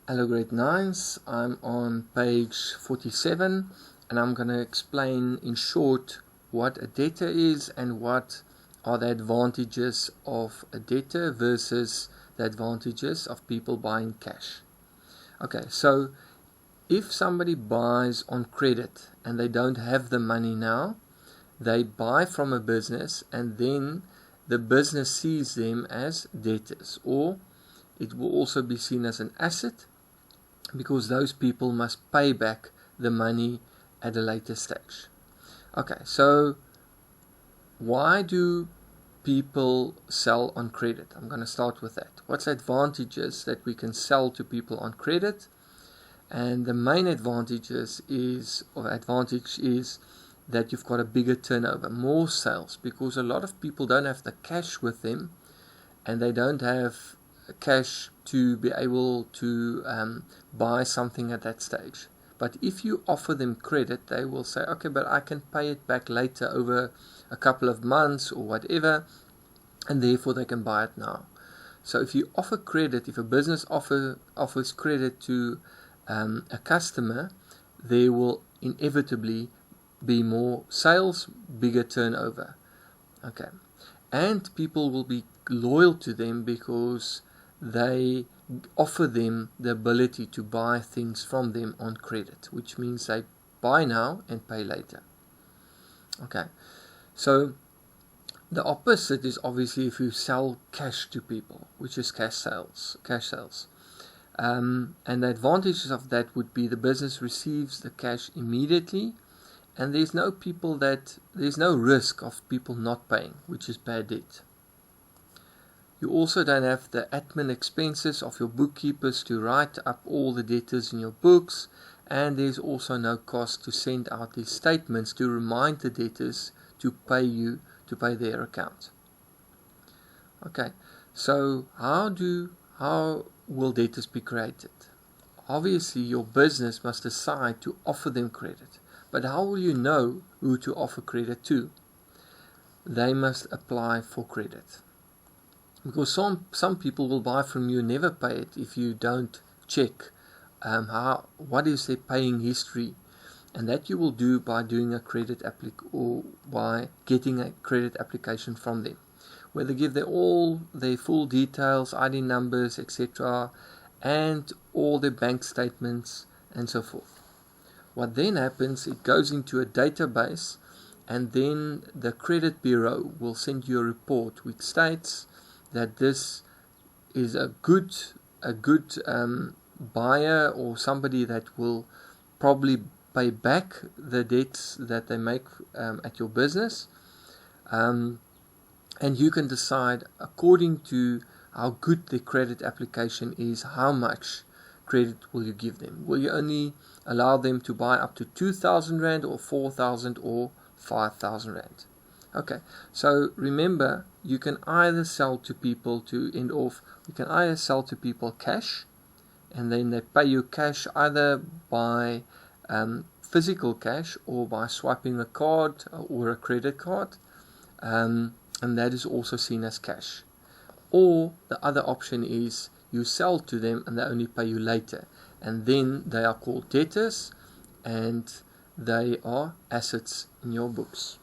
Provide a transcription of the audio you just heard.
Hello grade 9s, I'm on page 47 and I'm going to explain in short what a debtor is and what are the advantages of a debtor versus the advantages of people buying cash. Okay, so if somebody buys on credit and they don't have the money now, they buy from a business and then the business sees them as debtors, or it will also be seen as an asset, because those people must pay back the money at a later stage. Okay, so why do people sell on credit? I'm going to start with that. What's the advantages that we can sell to people on credit? And the main advantage is that you've got a bigger turnover, more sales, because a lot of people don't have the cash with them and they don't have cash to be able to buy something at that stage. But if you offer them credit, they will say, okay, but I can pay it back later over a couple of months or whatever, and therefore they can buy it now. So if you offer credit, if a business offers credit to a customer, there will inevitably be more sales, bigger turnover. Okay, and people will be loyal to them because they offer them the ability to buy things from them on credit, which means they buy now and pay later. Okay, so the opposite is obviously if you sell cash to people, which is cash sales. And the advantages of that would be the business receives the cash immediately, and there's no risk of people not paying, which is bad debt. You also don't have the admin expenses of your bookkeepers to write up all the debtors in your books, and there's also no cost to send out these statements to remind the debtors to pay their account. Okay, so how will debtors be created? Obviously, your business must decide to offer them credit, but how will you know who to offer credit to? They must apply for credit. Because some people will buy from you and never pay it if you don't check what is their paying history, and that you will do by doing a credit or by getting a credit application from them, where they give all their full details, ID numbers, etc., and all their bank statements and so forth. What then happens, it goes into a database, and then the credit bureau will send you a report which states that this is a good buyer, or somebody that will probably pay back the debts that they make at your business, and you can decide according to how good the credit application is, how much credit will you give them. Will you only allow them to buy up to 2,000 Rand or 4,000 or 5,000 Rand? Okay, so remember, you can either sell to people cash, and then they pay you cash either by physical cash or by swiping a card or a credit card, and that is also seen as cash. Or the other option is you sell to them and they only pay you later, and then they are called debtors and they are assets in your books.